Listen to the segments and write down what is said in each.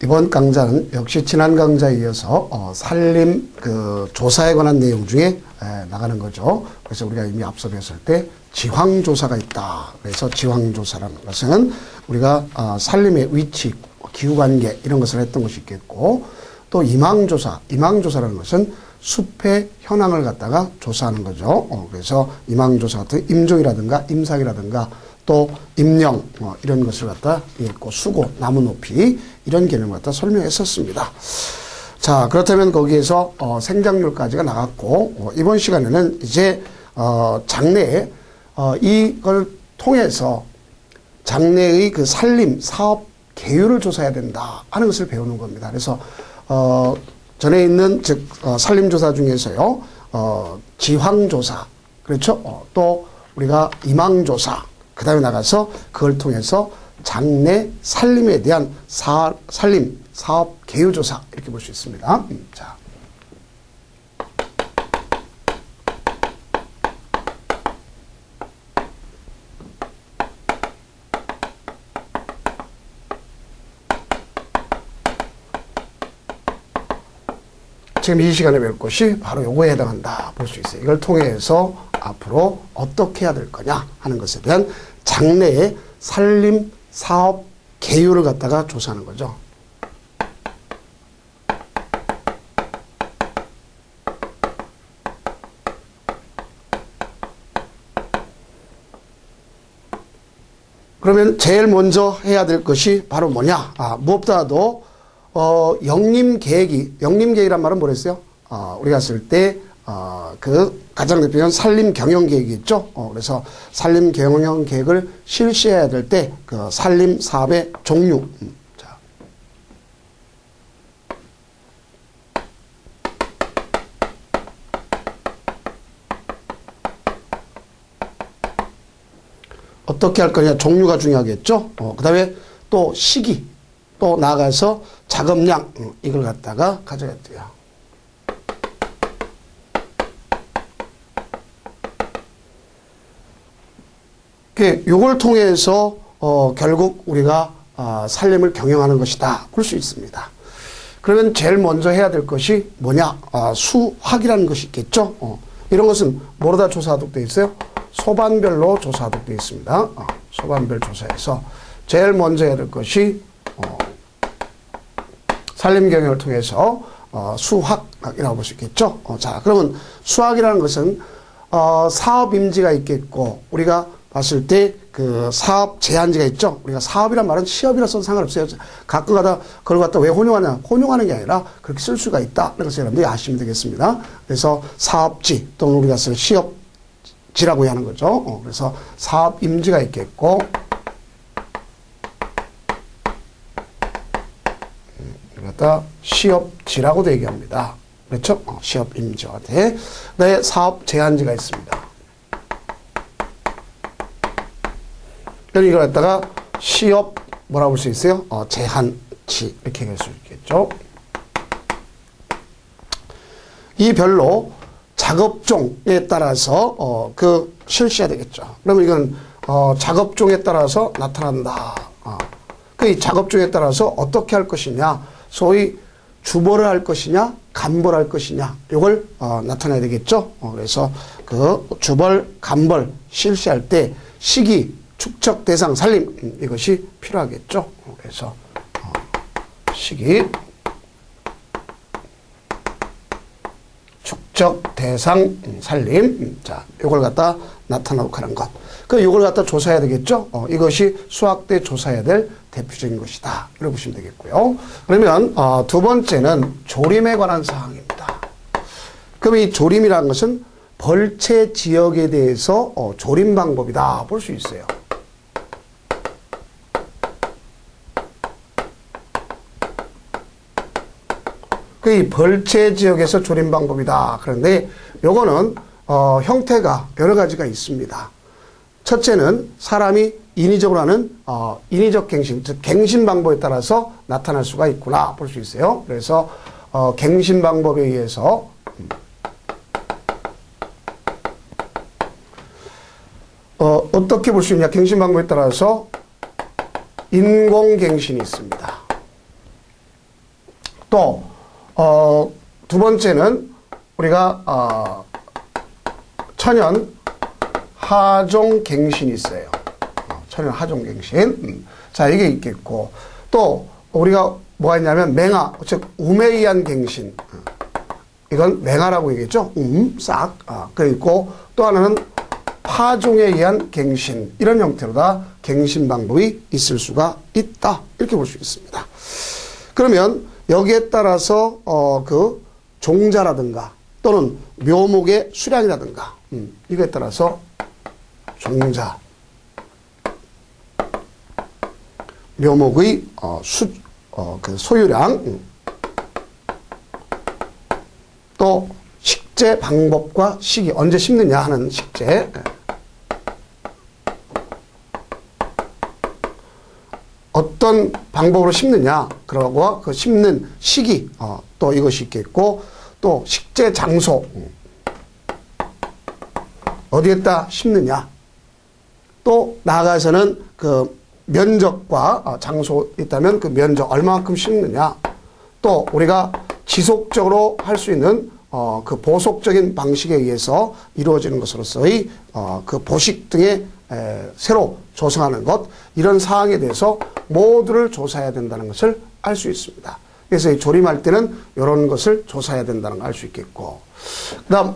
이번 강좌는 역시 지난 강좌에 이어서 산림 조사에 관한 내용 중에 나가는 거죠. 그래서 우리가 이미 앞서 배웠을 때 지황조사가 있다. 그래서 지황조사라는 것은 우리가 산림의 위치, 기후관계 이런 것을 했던 것이 있겠고, 또 임황조사라는 것은 숲의 현황을 갖다가 조사하는 거죠. 그래서 임황조사 같은 임종이라든가 임삭이라든가 또 임령 이런 것을 갖다 있고, 수고, 나무 높이 이런 개념을 갖다 설명했었습니다. 자, 그렇다면 거기에서 생장률까지가 나갔고, 이번 시간에는 이제 장래에 이걸 통해서 장래의 그 산림 사업 계율을 조사해야 된다 하는 것을 배우는 겁니다. 그래서 전에 있는 즉 산림조사 중에서요, 지황조사, 그렇죠? 또 우리가 임황조사, 그 다음에 나가서 그걸 통해서 장래 산림에 대한 산림 사업 계율조사 이렇게 볼 수 있습니다. 자. 지금 이 시간에 배울 것이 바로 요거에 해당한다 볼 수 있어요. 이걸 통해서 앞으로 어떻게 해야 될 거냐 하는 것에 대한 장래의 산림 사업 계율을 갖다가 조사하는 거죠. 그러면 제일 먼저 해야 될 것이 바로 뭐냐? 무엇보다도 영림계획이란 말은 뭐랬어요? 우리가 쓸 때, 가장 대표적인 산림 경영 계획이 있죠? 그래서 산림 경영 계획을 실시해야 될 때, 그 산림 사업의 종류. 자. 어떻게 할 거냐? 종류가 중요하겠죠? 그 다음에 또 시기. 또 나아가서 작업량 이걸 갖다가 가져야 돼요. 요걸 통해서 결국 우리가 산림을 경영하는 것이다 볼 수 있습니다. 그러면 제일 먼저 해야 될 것이 뭐냐? 수확이라는 것이 있겠죠. 이런 것은 뭐로다 조사하도록 되어 있어요? 소반별로 조사하도록 되어 있습니다. 소반별 조사에서 제일 먼저 해야 될 것이 산림 경영을 통해서 수확이라고 볼 수 있겠죠. 자, 그러면 수확이라는 것은 사업 임지가 있겠고, 우리가 봤을 때 그 사업 제한지가 있죠. 우리가 사업이란 말은 시업이라 써도 상관없어요. 가끔가다 그걸 갖다 왜 혼용하냐? 혼용하는 게 아니라 그렇게 쓸 수가 있다. 이런 것을 여러분들이 아시면 되겠습니다. 그래서 사업지 또는 우리가 쓸 시업지라고 하는 거죠. 그래서 사업 임지가 있겠고, 갖다 시업지라고도 얘기합니다. 그렇죠? 시업 임지와 네, 사업 제한지가 있습니다. 그럼 이걸 갖다가 시업 뭐라고 볼 수 있어요? 제한지 이렇게 얘기할 수 있겠죠. 이 별로 작업종에 따라서 실시해야 되겠죠. 그러면 이건 작업종에 따라서 나타난다. 이 작업종에 따라서 어떻게 할 것이냐? 소위 주벌을 할 것이냐, 간벌 할 것이냐, 이걸 나타내야 되겠죠. 그래서 그 주벌, 간벌 실시할 때 시기, 축적 대상, 산림 이것이 필요하겠죠. 그래서 시기, 축적 대상, 산림, 자, 이걸 갖다 나타나도록 하는 것. 이걸 갖다 조사해야 되겠죠. 이것이 수학 때 조사해야 될 대표적인 것이다. 이렇게 보시면 되겠고요. 그러면 두 번째는 조림에 관한 사항입니다. 그럼 이 조림이라는 것은 벌채 지역에 대해서 조림 방법이다 볼 수 있어요. 이 벌채 지역에서 조림 방법이다. 그런데 요거는 형태가 여러 가지가 있습니다. 첫째는 사람이 인위적으로 하는 인위적 갱신, 즉 갱신 방법에 따라서 나타날 수가 있구나 볼 수 있어요. 그래서 갱신 방법에 의해서 어떻게 볼 수 있냐? 갱신 방법에 따라서 인공갱신이 있습니다. 또, 두 번째는 우리가, 천연 하종갱신이 있어요. 천연 하종갱신. 자, 이게 있겠고, 또, 우리가 뭐가 있냐면, 맹하, 즉, 음에 의한 갱신. 이건 맹하라고 얘기했죠. 싹. 그리고 또 하나는 파종에 의한 갱신. 이런 형태로 다 갱신 방법이 있을 수가 있다. 이렇게 볼 수 있습니다. 그러면 여기에 따라서, 그 종자라든가 또는 묘목의 수량이라든가, 이거에 따라서 종자, 묘목의, 그 소유량, 또 식재 방법과 시기, 언제 심느냐 하는 식재, 어떤 방법으로 심느냐, 그러고 그 심는 시기, 또 이것이 있겠고, 또 식재 장소, 어디에다 심느냐, 또 나아가서는 그 면적과 장소 있다면 그 면적 얼마만큼 심느냐, 또 우리가 지속적으로 할 수 있는 그 보속적인 방식에 의해서 이루어지는 것으로서의 그 보식 등의 새로 조성하는 것, 이런 사항에 대해서 모두를 조사해야 된다는 것을 알 수 있습니다. 그래서 이 조림할 때는 이런 것을 조사해야 된다는 걸 알 수 있겠고, 그 다음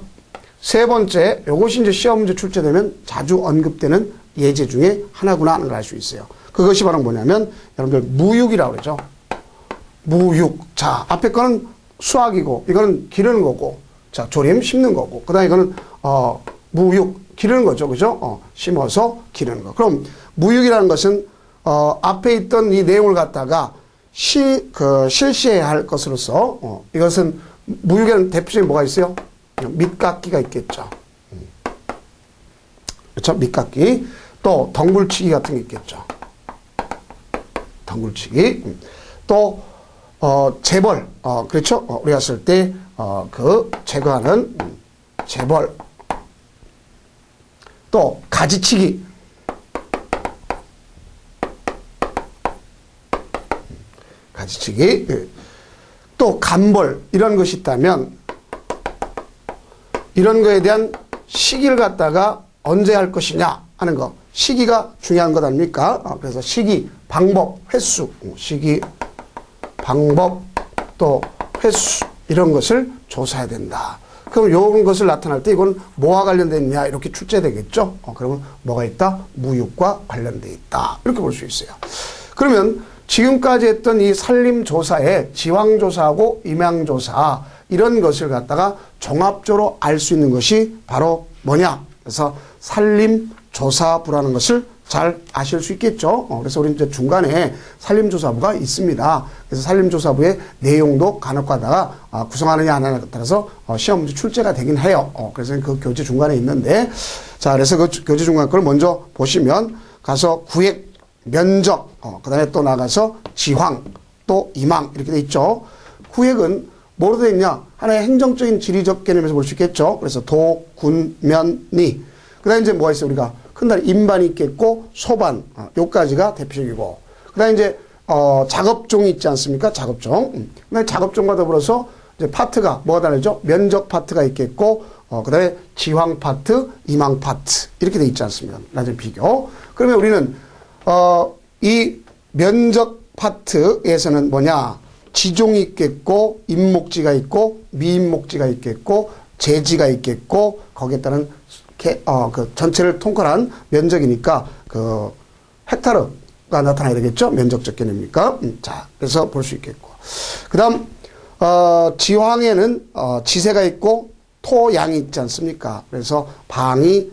세 번째, 이것이 이제 시험 문제 출제되면 자주 언급되는 예제 중에 하나구나 하는 걸 알 수 있어요. 그것이 바로 뭐냐면 여러분들 무육이라고 그러죠. 무육. 자, 앞에 거는 수학이고 이거는 기르는 거고, 자, 조림 심는 거고, 그 다음에 이거는 무육 기르는 거죠. 그죠? 심어서 기르는 거. 그럼 무육이라는 것은 앞에 있던 이 내용을 갖다가 실시해야 할 것으로서 이것은 무육에는 대표적인 뭐가 있어요? 밑깎기가 있겠죠. 그렇죠? 밑깎기. 또 덩굴치기 같은 게 있겠죠. 덩굴치기. 또 재벌. 그렇죠? 우리가 쓸 때 그 제거하는 재벌. 또 가지치기. 가지치기. 또 간벌. 이런 것이 있다면 이런 거에 대한 시기를 갖다가 언제 할 것이냐 하는 거. 시기가 중요한 것 아닙니까? 그래서 시기, 방법, 횟수. 시기, 방법, 또 횟수. 이런 것을 조사해야 된다. 그럼 요런 것을 나타날 때 이건 뭐와 관련됐냐 이렇게 출제되겠죠. 그러면 뭐가 있다? 무육과 관련돼 있다. 이렇게 볼 수 있어요. 그러면 지금까지 했던 이 산림조사에 지황조사하고 임양조사 이런 것을 갖다가 종합적으로 알 수 있는 것이 바로 뭐냐. 그래서 산림조사부라는 것을 잘 아실 수 있겠죠. 그래서 우리 이제 중간에 산림조사부가 있습니다. 그래서 산림조사부의 내용도 간혹 가다가 구성하느냐 안 하느냐에 따라서 시험 문제 출제가 되긴 해요. 그래서 그 교재 중간에 있는데, 자, 그래서 그 교재 중간 걸 먼저 보시면 가서 구획, 면적, 그 다음에 또 나가서 지황, 또 임항 이렇게 돼 있죠. 구획은 뭐로 되어 있냐? 하나의 행정적인 지리적 개념에서 볼 수 있겠죠. 그래서 도, 군, 면, 리. 그 다음에 이제 뭐가 있어요? 우리가 큰날 인반이 있겠고, 소반, 요까지가 대표적이고. 그 다음에 이제, 작업종이 있지 않습니까? 작업종. 그 다음에 작업종과 더불어서 이제 파트가 뭐가 다르죠? 면적 파트가 있겠고, 그 다음에 지황 파트, 임항 파트. 이렇게 돼 있지 않습니까? 나중에 비교. 그러면 우리는, 이 면적 파트에서는 뭐냐? 지종이 있겠고, 임목지가 있고, 미임목지가 있겠고, 제지가 있겠고, 거기에 따른 그 전체를 통틀한 면적이니까 그 헥타르가 나타나야 되겠죠. 면적적 개념이니까. 자, 그래서 볼 수 있겠고. 그다음 지황에는 지세가 있고 토양이 있지 않습니까? 그래서 방위,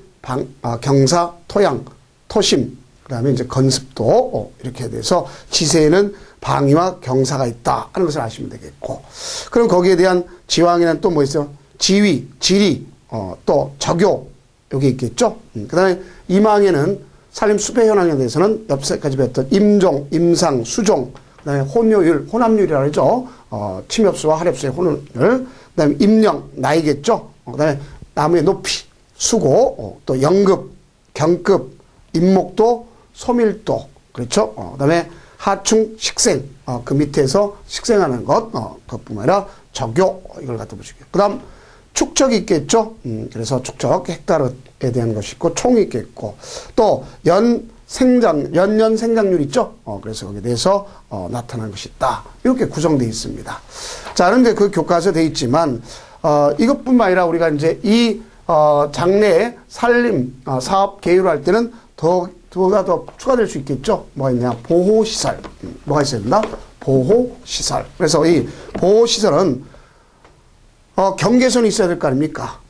경사, 토양, 토심, 그다음에 이제 건습도 이렇게 돼서 지세에는 방위와 경사가 있다 하는 것을 아시면 되겠고. 그럼 거기에 대한 지황에는 또 뭐 있어요? 지위, 지리, 또 적요 여기 있겠죠. 그다음에 임항에는 산림 수배 현황에 대해서는 옆세까지 배웠던 임종, 임상, 수종, 그다음에 혼효율, 혼합률이라고 하죠. 침엽수와 하렵수의 혼합률. 그다음에 임령, 나이겠죠. 그다음에 나무의 높이, 수고, 또 영급, 경급, 임목도, 소밀도, 그렇죠. 그다음에 하충 식생, 그 밑에서 식생하는 것, 그것뿐만 아니라 적요, 이걸 갖다 보시고요. 그 다음, 축적이 있겠죠. 그래서 축적, 헥타르에 대한 것이 있고, 총이 있겠고, 또, 연년 생장률 있죠. 그래서 거기에 대해서, 나타나는 것이 있다. 이렇게 구성되어 있습니다. 자, 그런데 그 교과서에 되어 있지만, 이것뿐만 아니라 우리가 이제 이, 장래에 살림, 사업 계획을 할 때는 두가 더 추가될 수 있겠죠. 뭐가 있냐. 보호시설. 뭐가 있어야 된다? 보호시설. 그래서 이 보호시설은 경계선이 있어야 될 거 아닙니까?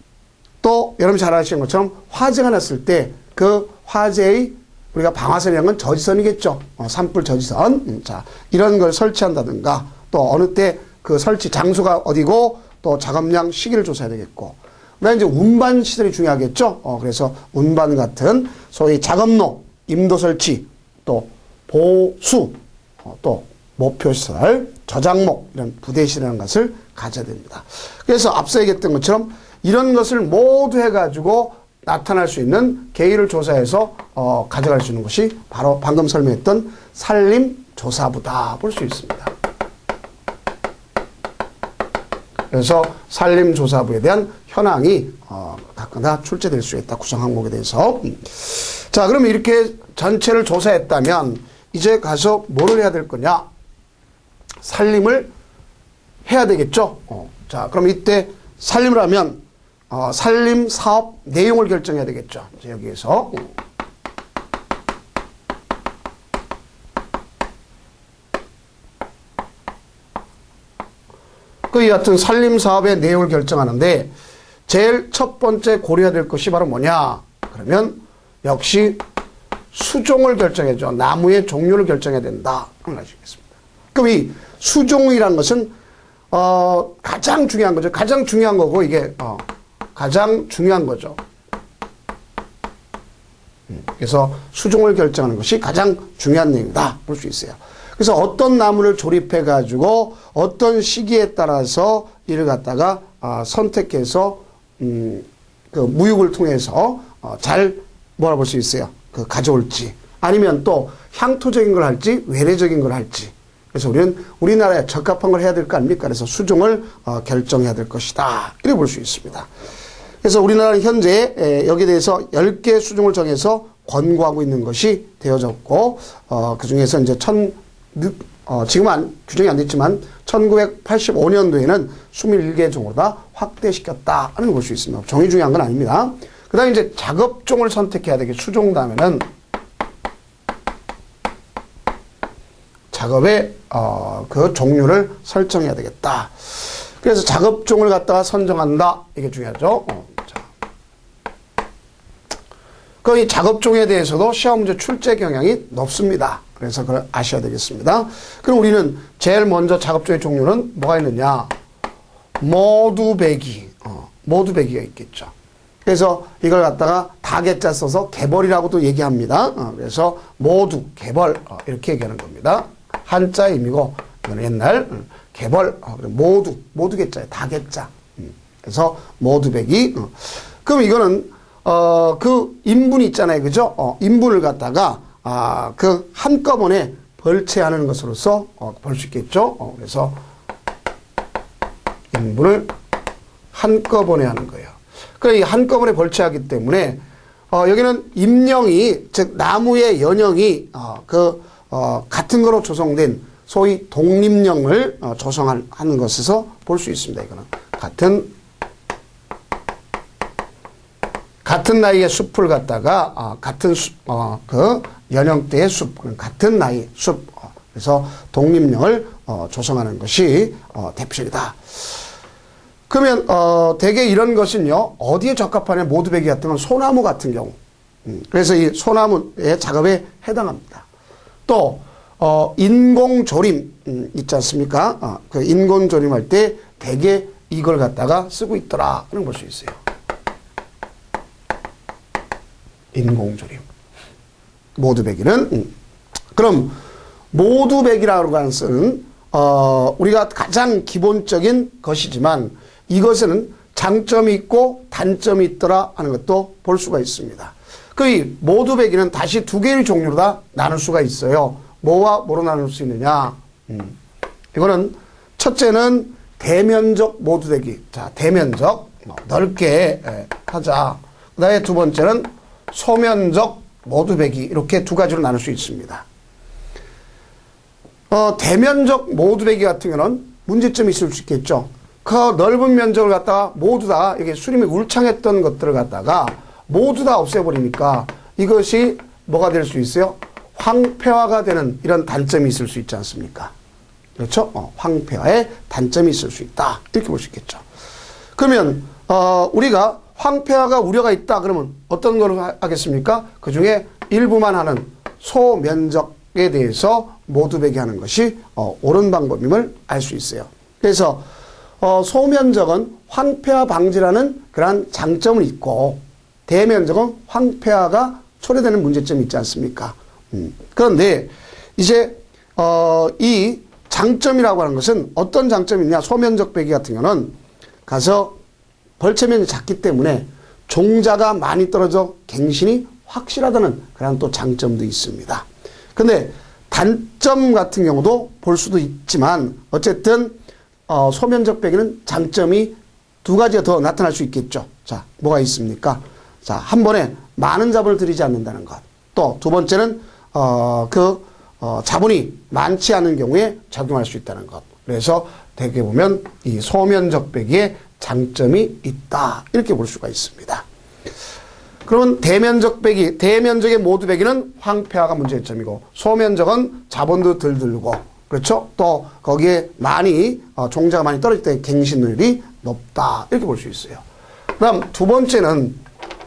또 여러분 잘 아시는 것처럼 화재가 났을 때 그 화재의 우리가 방화선이라는 건 저지선이겠죠. 산불 저지선. 자, 이런 걸 설치한다든가 또 어느 때 그 설치 장소가 어디고 또 작업량 시기를 조사해야 되겠고 그다음에 이제 운반 시설이 중요하겠죠. 그래서 운반 같은 소위 작업로, 임도 설치, 또 보수, 또 목표시설, 저장목 이런 부대시라는 것을 가져야 됩니다. 그래서 앞서 얘기했던 것처럼 이런 것을 모두 해가지고 나타날 수 있는 계율을 조사해서 가져갈 수 있는 것이 바로 방금 설명했던 산림조사부다 볼 수 있습니다. 그래서 산림조사부에 대한 현황이 각각 출제될 수 있다. 구성 항목에 대해서. 자, 그러면 이렇게 전체를 조사했다면 이제 가서 뭐를 해야 될 거냐? 산림을 해야 되겠죠. 자, 그럼 이때 산림을 하면 산림 사업 내용을 결정해야 되겠죠. 이제 여기에서 이 같은 산림 사업의 내용을 결정하는데 제일 첫 번째 고려해야 될 것이 바로 뭐냐? 그러면 역시 수종을 결정해줘. 나무의 종류를 결정해야 된다. 아시겠습니다. 그럼 이 수종이라는 것은 가장 중요한 거죠. 가장 중요한 거고 이게 가장 중요한 거죠. 그래서 수종을 결정하는 것이 가장 중요한 내용이다 볼 수 있어요. 그래서 어떤 나무를 조립해 가지고 어떤 시기에 따라서 이를 갖다가 선택해서 그 무육을 통해서 잘 뭐라 볼 수 있어요. 그 가져올지 아니면 또 향토적인 걸 할지 외래적인 걸 할지. 그래서 우리는 우리나라에 적합한 걸 해야 될 거 아닙니까? 그래서 수종을 결정해야 될 것이다. 이렇게 볼 수 있습니다. 그래서 우리나라는 현재 여기에 대해서 10개 수종을 정해서 권고하고 있는 것이 되어졌고 그 중에서 이제 지금은 규정이 안 됐지만 1985년도에는 21개 종으로 다 확대시켰다 하는 걸 볼 수 있습니다. 종이 중요한 건 아닙니다. 그 다음에 이제 작업종을 선택해야 되겠죠. 수종 다음에는 작업의 그 종류를 설정해야 되겠다. 그래서 작업종을 갖다가 선정한다. 이게 중요하죠. 이 작업종에 대해서도 시험 문제 출제 경향이 높습니다. 그래서 그걸 아셔야 되겠습니다. 그럼 우리는 제일 먼저 작업종의 종류는 뭐가 있느냐? 모두배기. 모두배기가 있겠죠. 그래서 이걸 갖다가 다개자 써서 개벌이라고도 얘기합니다. 그래서 모두, 개벌 이렇게 얘기하는 겁니다. 한자 의미고 이거는 옛날 개벌, 모두 개자예요. 다개자. 그래서 모두배기. 그럼 이거는 그 인분이 있잖아요. 그죠? 인분을 갖다가 그 한꺼번에 벌채하는 것으로서 볼 수 있겠죠. 그래서 인분을 한꺼번에 하는 거예요. 이 한꺼번에 벌채하기 때문에 여기는 임령이 즉 나무의 연형이 같은 거로 조성된 소위 독립령을 조성하는 것에서 볼 수 있습니다. 이거는 같은 나이의 숲을 갖다가 같은 그 연령대의 숲, 같은 나이 숲, 그래서 독립령을 조성하는 것이 대표적이다. 그러면 대개 이런 것은요 어디에 적합하냐? 모두배기 같은 건 소나무 같은 경우, 그래서 이 소나무의 작업에 해당합니다. 또 인공조림 있지 않습니까? 그 인공조림할 때 대개 이걸 갖다가 쓰고 있더라 하는 걸 볼 수 있어요. 인공조림. 모두배기는 그럼 모두배기라고 하는 것은 우리가 가장 기본적인 것이지만 이것에는 장점이 있고 단점이 있더라 하는 것도 볼 수가 있습니다. 그 모두배기는 다시 두 개의 종류로 다 나눌 수가 있어요. 뭐와 뭐로 나눌 수 있느냐? 이거는 첫째는 대면적 모두되기. 자, 대면적 넓게 하자. 그다음에 두 번째는 소면적 모두배기. 이렇게 두 가지로 나눌 수 있습니다. 대면적 모두배기 같은 경우는 문제점이 있을 수 있겠죠. 그 넓은 면적을 갖다가 모두 다 이게 수림이 울창했던 것들을 갖다가 모두 다 없애버리니까 이것이 뭐가 될 수 있어요? 황폐화가 되는 이런 단점이 있을 수 있지 않습니까? 그렇죠? 황폐화의 단점이 있을 수 있다. 이렇게 볼 수 있겠죠. 그러면 우리가 황폐화가 우려가 있다. 그러면 어떤 걸 하겠습니까? 그 중에 일부만 하는 소면적에 대해서 모두배기 하는 것이 옳은 방법임을 알 수 있어요. 그래서 소면적은 황폐화 방지라는 그러한 장점은 있고 대면적은 황폐화가 초래되는 문제점이 있지 않습니까? 그런데 이제 이 장점이라고 하는 것은 어떤 장점이 있냐? 소면적 배기 같은 경우는 가서 벌채면이 작기 때문에 종자가 많이 떨어져 갱신이 확실하다는 그런 또 장점도 있습니다. 근데 단점 같은 경우도 볼 수도 있지만 어쨌든 소면적 배기는 장점이 두 가지가 더 나타날 수 있겠죠. 자, 뭐가 있습니까? 자, 한 번에 많은 자본을 들이지 않는다는 것. 또 두 번째는 자본이 많지 않은 경우에 적용할 수 있다는 것. 그래서 대개 보면 이 소면적 배기에 장점이 있다. 이렇게 볼 수가 있습니다. 그러면 대면적 배기, 대면적의 모두 배기는 황폐화가 문제점이고 소면적은 자본도 덜 들고 그렇죠? 또 거기에 많이 종자가 많이 떨어질 때 갱신률이 높다. 이렇게 볼 수 있어요. 그다음 두 번째는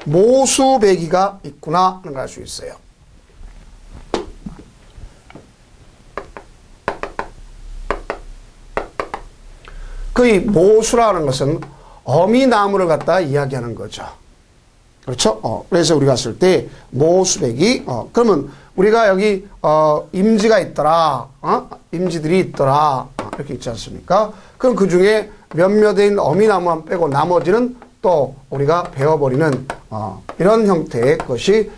모수 배기가 있구나 하는 걸 알 수 있어요. 그 모수라는 것은 어미나무를 갖다 이야기하는 거죠. 그렇죠? 그래서 우리가 봤을 때 모수배기, 그러면 우리가 여기 임지가 있더라, 임지들이 있더라, 이렇게 있지 않습니까? 그럼 그 중에 몇몇인 어미나무만 빼고 나머지는 또 우리가 베어버리는 이런 형태의 것이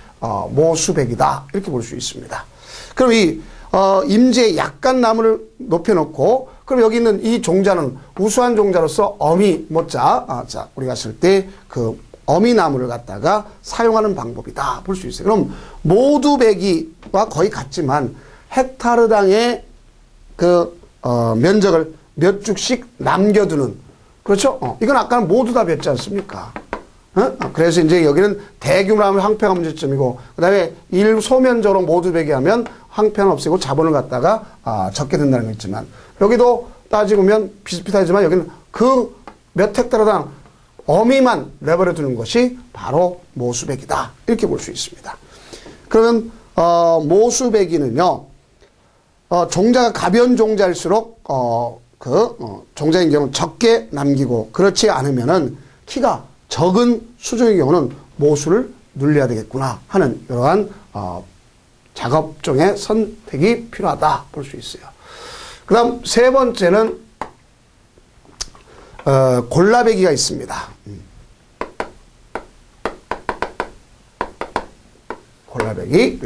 모수배기다. 이렇게 볼 수 있습니다. 그럼 이 임지에 약간 나무를 높여놓고 그럼 여기 있는 이 종자는 우수한 종자로서 어미 모자, 자 우리가 쓸 때 그 어미나무를 갖다가 사용하는 방법이다 볼 수 있어요. 그럼 모두 배기와 거의 같지만 헥타르당의 그 면적을 몇 죽씩 남겨두는 그렇죠? 이건 아까는 모두 다 뱉지 않습니까? 그래서 이제 여기는 대규모로 하면 황폐화 문제점이고 그다음에 일소면적으로 모두 배기하면 황폐화는 없애고 자본을 갖다가 적게 된다는 거 있지만 여기도 따지고 보면 비슷비슷하지만 여기는 그 몇 헥타르당 어미만 내버려 두는 것이 바로 모수배기다. 이렇게 볼 수 있습니다. 그러면 모수배기는요. 종자가 가벼운 종자일수록 종자인 경우는 적게 남기고 그렇지 않으면은 키가 적은 수종의 경우는 모수를 늘려야 되겠구나 하는 이러한 작업종의 선택이 필요하다 볼 수 있어요. 그 다음 세 번째는 골라배기가 있습니다. 골라배기.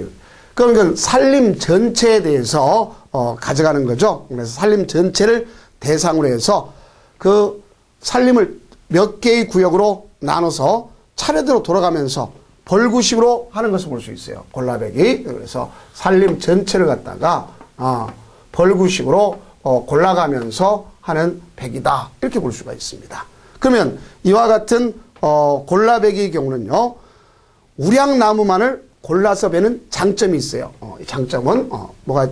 그러면 산림 전체에 대해서 가져가는 거죠. 그래서 산림 전체를 대상으로 해서 그 산림을 몇 개의 구역으로 나눠서 차례대로 돌아가면서 벌구식으로 하는 것을 볼 수 있어요. 골라배기. 그래서 산림 전체를 갖다가 벌구식으로 골라가면서 하는 배기다. 이렇게 볼 수가 있습니다. 그러면 이와 같은 골라배기의 경우는요. 우량나무만을 골라서 베는 장점이 있어요. 이 장점은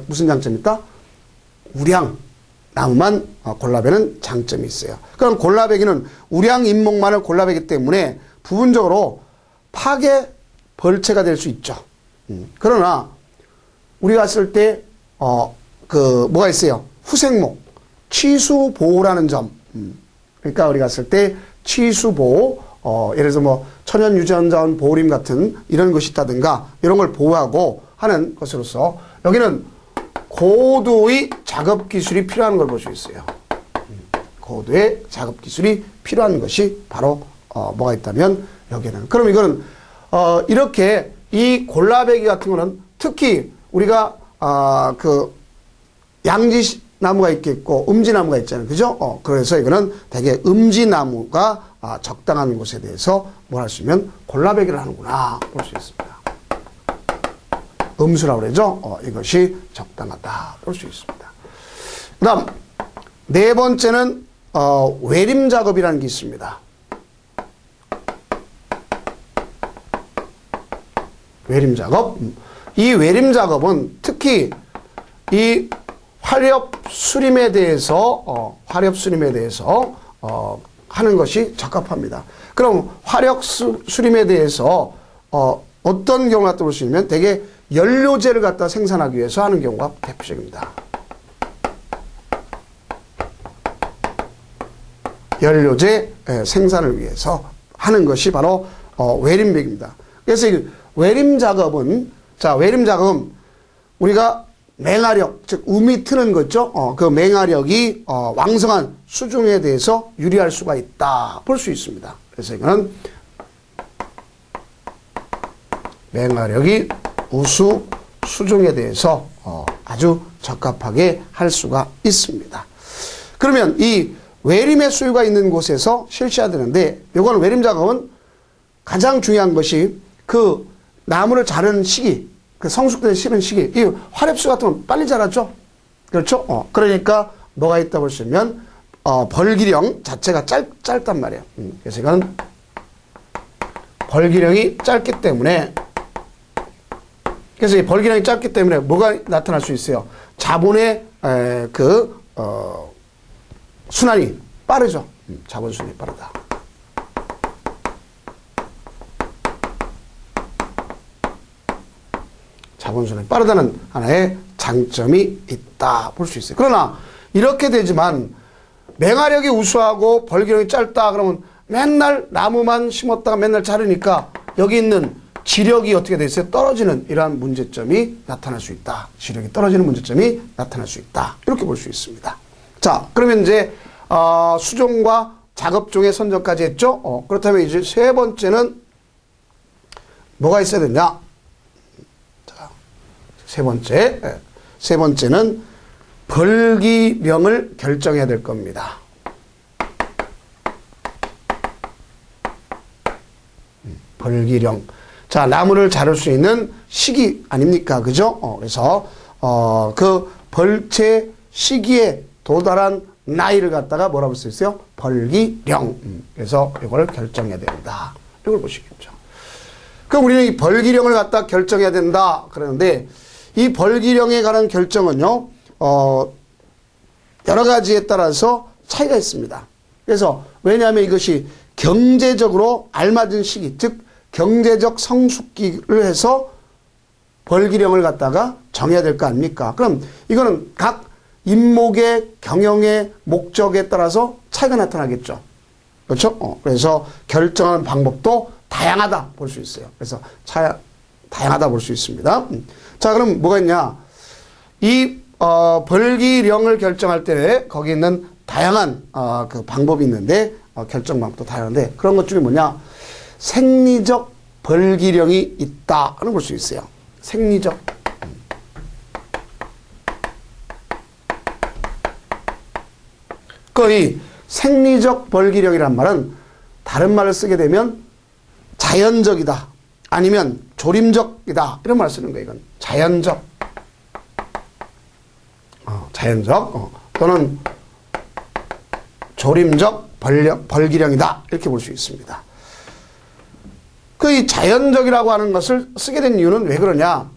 무슨 장점이 있다? 우량나무만 골라배는 장점이 있어요. 그럼 골라배기는 우량인목만을 골라배기 때문에 부분적으로 파괴 벌채가 될 수 있죠. 그러나 우리가 쓸 때 뭐가 있어요? 후생목 취수보호라는 점. 그러니까 우리가 쓸 때 취수보호, 예를 들어서 뭐 천연유전자원 보호림 같은 이런 것이 있다든가 이런 걸 보호하고 하는 것으로서 여기는 고도의 작업 기술이 필요한 걸 볼 수 있어요. 고도의 작업 기술이 필요한 것이 바로 뭐가 있다면 여기는. 그럼 이거는 이렇게 이 골라배기 같은 거는 특히 우리가 그 양지나무가 있겠고 음지나무가 있잖아요. 그죠? 그래서 이거는 되게 음지나무가 적당한 곳에 대해서 뭘 할 수 있으면 골라배기를 하는구나 볼 수 있습니다. 음수라고 그러죠? 이것이 적당하다 볼 수 있습니다. 그 다음 네 번째는 외림 작업이라는 게 있습니다. 외림 작업. 이 외림 작업은 특히 이 화렵 수림에 대해서 하는 것이 적합합니다. 그럼 화력 수림에 대해서 어떤 경우가 갖다 볼 수 있냐면 되게 연료제를 갖다 생산하기 위해서 하는 경우가 대표적입니다. 연료제 생산을 위해서 하는 것이 바로 외림백입니다. 그래서 이 외림 작업은 우리가 맹화력, 즉 음이 트는 거죠. 그 맹화력이 왕성한 수중에 대해서 유리할 수가 있다 볼 수 있습니다. 그래서 이거는 맹화력이 우수 수중에 대해서 아주 적합하게 할 수가 있습니다. 그러면 이 외림의 수유가 있는 곳에서 실시해야 되는데, 요거는 외림 작업은 가장 중요한 것이 그 나무를 자르는 시기, 그 성숙된 실은 시기, 이 화렵수 같은 건 빨리 자라죠? 그렇죠? 그러니까 뭐가 있다 보시면, 벌기령 자체가 짧단 말이에요. 그래서 이건 벌기령이 짧기 때문에, 그래서 이 벌기령이 짧기 때문에 뭐가 나타날 수 있어요? 자본의 순환이 빠르죠. 자본 순환이 빠르다. 자본 순환이 빠르다는 하나의 장점이 있다 볼 수 있어요. 그러나 이렇게 되지만 맹화력이 우수하고 벌기력이 짧다 그러면 맨날 나무만 심었다가 맨날 자르니까 여기 있는 지력이 어떻게 돼 있어요? 떨어지는 이러한 문제점이 나타날 수 있다. 지력이 떨어지는 문제점이 나타날 수 있다. 이렇게 볼 수 있습니다. 자, 그러면 이제 수종과 작업종의 선정까지 했죠. 그렇다면 이제 세 번째는 뭐가 있어야 되냐? 자, 세 번째는 벌기령을 결정해야 될 겁니다. 벌기령. 자, 나무를 자를 수 있는 시기 아닙니까? 그죠? 그래서 그 벌채 시기에 도달한 나이를 갖다가 뭐라고 할 수 있어요? 벌기령. 그래서 이걸 결정해야 된다. 이걸 보시겠죠. 그럼 우리는 이 벌기령을 갖다 결정해야 된다. 그러는데 이 벌기령에 관한 결정은요, 여러 가지에 따라서 차이가 있습니다. 그래서 왜냐하면 이것이 경제적으로 알맞은 시기, 즉 경제적 성숙기를 해서 벌기령을 갖다가 정해야 될 거 아닙니까? 그럼 이거는 각 임목의 경영의 목적에 따라서 차이가 나타나겠죠. 그렇죠? 그래서 결정하는 방법도 다양하다 볼 수 있어요. 그래서 다양하다 볼 수 있습니다. 자, 그럼 뭐가 있냐? 이 벌기령을 결정할 때 거기 있는 다양한 그 방법이 있는데 결정 방법도 다양한데 그런 것 중에 뭐냐? 생리적 벌기령이 있다 하는 걸 수 있어요. 생리적. 이 생리적 벌기령이란 말은 다른 말을 쓰게 되면 자연적이다 아니면 조림적이다 이런 말을 쓰는 거예요. 이건 자연적, 또는 조림적 벌기령이다 이렇게 볼 수 있습니다. 이 자연적이라고 하는 것을 쓰게 된 이유는 왜 그러냐?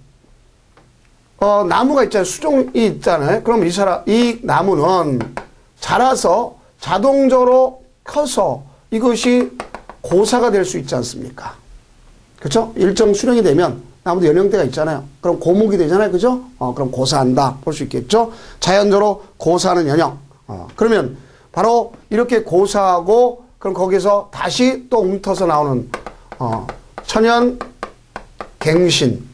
나무가 있잖아요. 수종이 있잖아요. 그럼 이 나무는 자라서 자동적으로 커서 이것이 고사가 될 수 있지 않습니까? 그렇죠? 일정 수령이 되면 나무도 연령대가 있잖아요. 그럼 고목이 되잖아요. 그죠? 그럼 고사한다 볼 수 있겠죠? 자연적으로 고사하는 연령. 그러면 바로 이렇게 고사하고 그럼 거기서 다시 또 움터서 나오는 천연 갱신.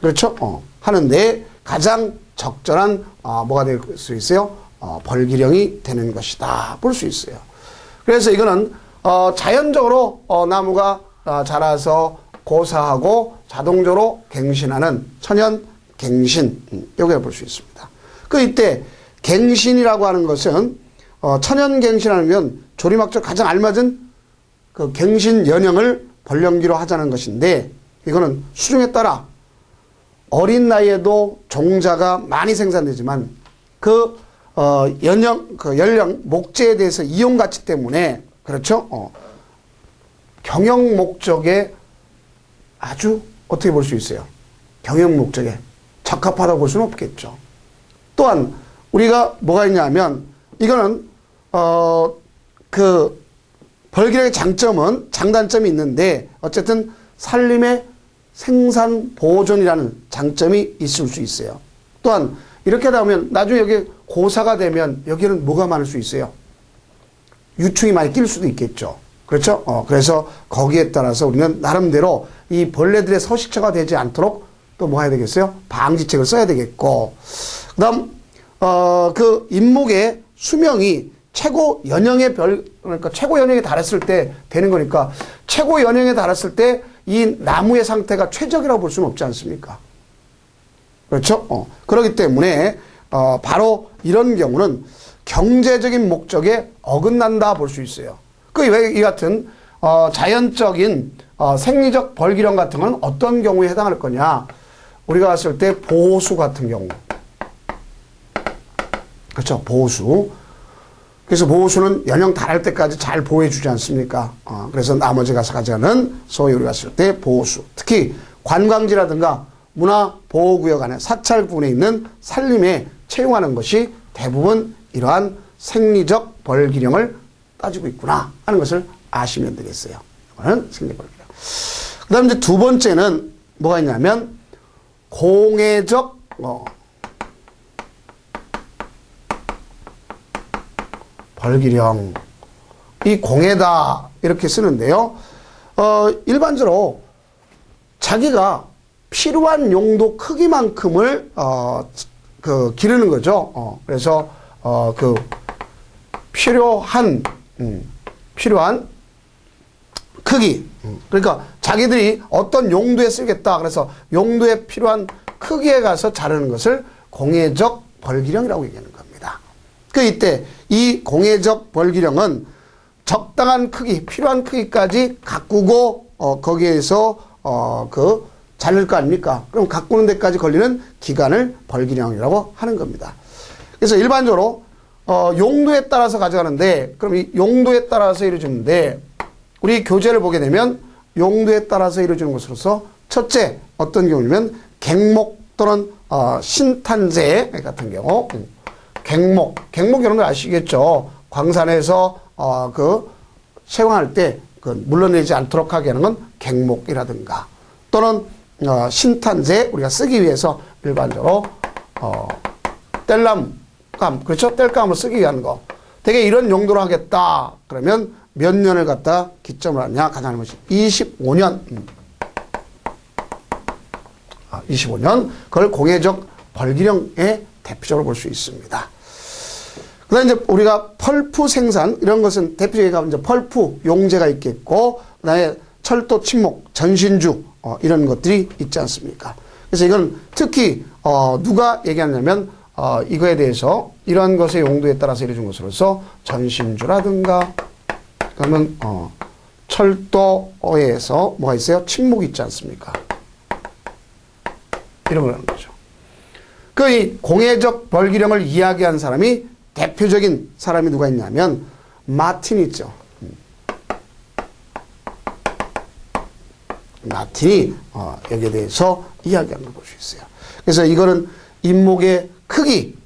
그렇죠? 하는데 가장 적절한 뭐가 될 수 있어요? 벌기령이 되는 것이다 볼 수 있어요. 그래서 이거는 자연적으로 나무가 자라서 고사하고 자동적으로 갱신하는 천연 갱신, 요게 볼 수 있습니다. 그 이때 갱신이라고 하는 것은 천연갱신하면 조리막절 가장 알맞은 그 갱신 연형을 벌령기로 하자는 것인데, 이거는 수중에 따라 어린 나이에도 종자가 많이 생산되지만 그 연령 목재에 대해서 이용 가치 때문에, 그렇죠? 경영 목적에 아주 어떻게 볼 수 있어요? 경영 목적에 적합하다고 볼 수는 없겠죠. 또한 우리가 뭐가 있냐면, 이거는 그 벌기령의 장점은, 장단점이 있는데 어쨌든 산림의 생산 보존이라는 장점이 있을 수 있어요. 또한 이렇게 하다 보면 나중에 여기 고사가 되면 여기는 뭐가 많을 수 있어요? 유충이 많이 낄 수도 있겠죠. 그렇죠? 그래서 거기에 따라서 우리는 나름대로 이 벌레들의 서식처가 되지 않도록 또 뭐 해야 되겠어요? 방지책을 써야 되겠고, 그 다음, 그 임목의 수명이 최고 연령의 그러니까 최고 연령에 달했을 때 되는 거니까, 최고 연령에 달했을 때 이 나무의 상태가 최적이라고 볼 수는 없지 않습니까? 그렇죠? 그렇기 때문에, 바로 이런 경우는 경제적인 목적에 어긋난다 볼 수 있어요. 그 외에 이 같은, 자연적인, 생리적 벌기령 같은 건 어떤 경우에 해당할 거냐? 우리가 봤을 때 보호수 같은 경우. 그렇죠? 보호수. 그래서 보호수는 연령 달할 때까지 잘 보호해주지 않습니까? 그래서 나머지 가서 가져가는 소위 우리가 봤을 때 보호수. 특히 관광지라든가 문화보호구역 안에 사찰군에 있는 산림에 채용하는 것이 대부분 이러한 생리적 벌기령을 따지고 있구나 하는 것을 아시면 되겠어요. 이거는 생리적 벌기령. 그 다음 이제 두 번째는 뭐가 있냐면 공해적 벌기령. 이 공해다 이렇게 쓰는데요. 일반적으로 자기가 필요한 용도 크기만큼을 기르는 거죠. 그래서 그 필요한 크기. 그러니까 자기들이 어떤 용도에 쓰겠다. 그래서 용도에 필요한 크기에 가서 자르는 것을 공해적 벌기령이라고 얘기하는 겁니다. 그 이때 이 공해적 벌기령은 적당한 크기, 필요한 크기까지 가꾸고 거기에서 그 자를 거 아닙니까? 그럼 가꾸는 데까지 걸리는 기간을 벌기령이라고 하는 겁니다. 그래서 일반적으로 용도에 따라서 가져가는데, 그럼 이 용도에 따라서 이루어지는데, 우리 교재를 보게 되면 용도에 따라서 이루어지는 것으로서 첫째 어떤 경우냐면 갱목 또는 신탄재 같은 경우. 갱목 여러분들 아시겠죠? 광산에서 그 채용할 때 그 물러내지 않도록 하게 하는 건 갱목이라든가, 또는 신탄재 우리가 쓰기 위해서 일반적으로 뗄감감, 그렇죠? 뗄감을 쓰기 위한 거. 되게 이런 용도로 하겠다. 그러면 몇 년을 갖다 기점을 하냐? 가장 하는 것이 25년. 25년. 그걸 공해적 벌기령의 대표적으로 볼 수 있습니다. 그 다음에 이제 우리가 펄프 생산, 이런 것은 대표적인 이제 펄프 용재가 있겠고, 그 다음에 철도 침목, 전신주, 이런 것들이 있지 않습니까? 그래서 이건 특히, 누가 얘기하냐면, 이거에 대해서 이런 것의 용도에 따라서 이루어진 것으로서 전신주라든가, 그러면, 철도에서 뭐가 있어요? 침목이 있지 않습니까? 이런 걸 하는 거죠. 그 이 공해적 벌기령을 이야기한 사람이, 대표적인 사람이 누가 있냐면 마틴이 있죠. 마틴이 여기에 대해서 이야기하는 걸 볼 수 있어요. 그래서 이거는 임목의 크기,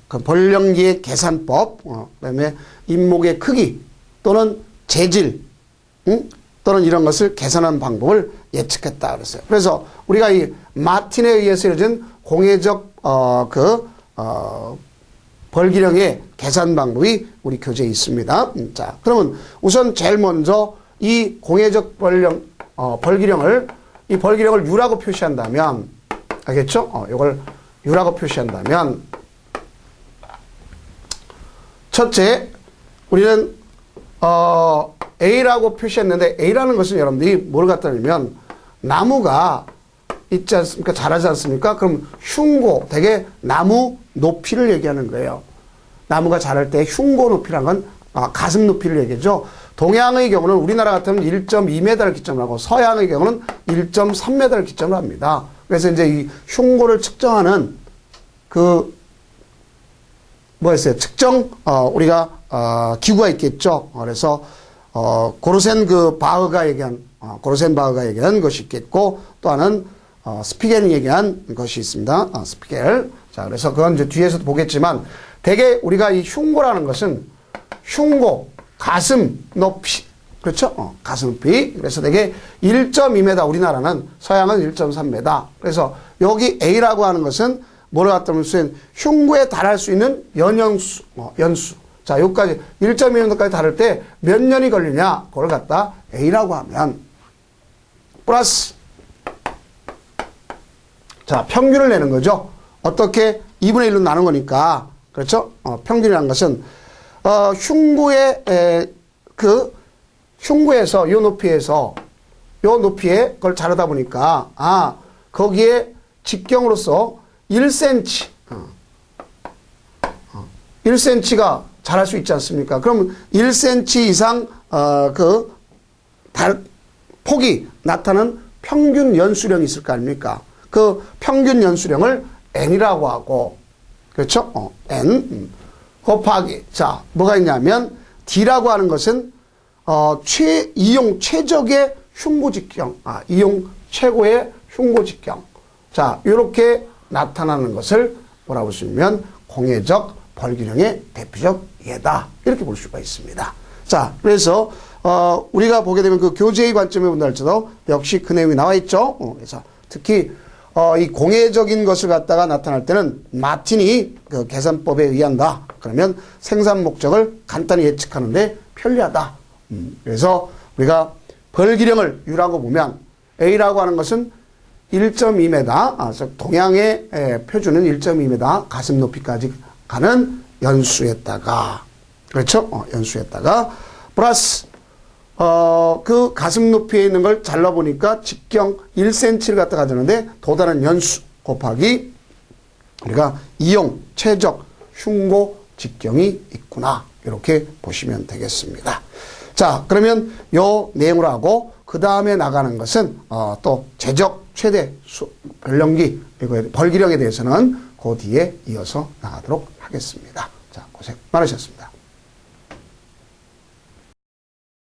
그 벌령기의 계산법, 그다음에 임목의 크기 또는 재질, 또는 이런 것을 계산하는 방법을 예측했다 그랬어요. 그래서 우리가 이 마틴에 의해서 이루어진 공해적 벌기령의 계산 방법이 우리 교재에 있습니다. 자, 그러면 우선 제일 먼저 이 공해적 벌기령을, 이 벌기령을 U라고 표시한다면, 알겠죠? 이걸 U라고 표시한다면, 첫째, 우리는, A라고 표시했는데, A라는 것은 여러분들이 뭘 갖다 놓으면, 나무가 있지 않습니까? 자라지 않습니까? 그럼 흉고, 되게 나무 높이를 얘기하는 거예요. 나무가 자랄 때 흉고 높이란 건 가슴 높이를 얘기하죠. 동양의 경우는 우리나라 같으면 1.2m를 기점으로 하고 서양의 경우는 1.3m를 기점으로 합니다. 그래서 이제 이 흉고를 측정하는 뭐였어요? 측정, 우리가, 기구가 있겠죠. 그래서, 고르센 바흐가 얘기한, 것이 있겠고, 또 하나는, 스피겔이 얘기한 것이 있습니다. 스피겔. 자, 그래서 그건 이제 뒤에서도 보겠지만, 대개 우리가 이 흉고라는 것은, 흉고, 가슴 높이. 그렇죠? 가슴 높이. 그래서 대개 1.2m, 우리나라는, 서양은 1.3m. 그래서 여기 A라고 하는 것은, 뭐를 갖다 보면 흉고에 달할 수 있는 연연수, 연수. 자, 여기까지 1.2년도까지 다를 때 몇 년이 걸리냐? 그걸 갖다 A라고 하면 플러스 자, 평균을 내는 거죠. 어떻게 2분의 1로 나눈 거니까. 그렇죠? 평균이라는 것은 흉고의 흉고에서 요 높이에 그걸 자르다 보니까 거기에 직경으로서 1cm, 1cm가 자랄 수 있지 않습니까? 그럼 1cm 이상, 폭이 나타나는 평균 연수령이 있을 거 아닙니까? 그 평균 연수령을 N이라고 하고, 그렇죠? N, 곱하기. 자, 뭐가 있냐면, D라고 하는 것은, 이용 최적의 흉고 직경, 이용 최고의 흉고 직경. 자, 요렇게 나타나는 것을 뭐라고 볼 수 있냐면 공예적 벌기령의 대표적 예다 이렇게 볼 수가 있습니다. 자, 그래서 우리가 보게 되면 그 교재의 관점에 본다 할지라도 역시 그 내용이 나와 있죠. 그래서 특히 이 공예적인 것을 갖다가 나타날 때는 마틴이 그 계산법에 의한다. 그러면 생산 목적을 간단히 예측하는데 편리하다. 그래서 우리가 벌기령을 U라고 보면 A라고 하는 것은 1.2m, 동양의 표준은 1.2m 가슴 높이까지 가는 연수에다가, 그렇죠? 연수에다가, 플러스, 그 가슴 높이에 있는 걸 잘라보니까 직경 1cm를 갖다 가져오는데 도달한 연수 곱하기 우리가 이용, 최적, 흉고, 직경이 있구나. 이렇게 보시면 되겠습니다. 자, 그러면 요 내용을 하고 그 다음에 나가는 것은 또 제적 최대 변령기 그리고 벌기령에 대해서는 그 뒤에 이어서 나가도록 하겠습니다. 자, 고생 많으셨습니다.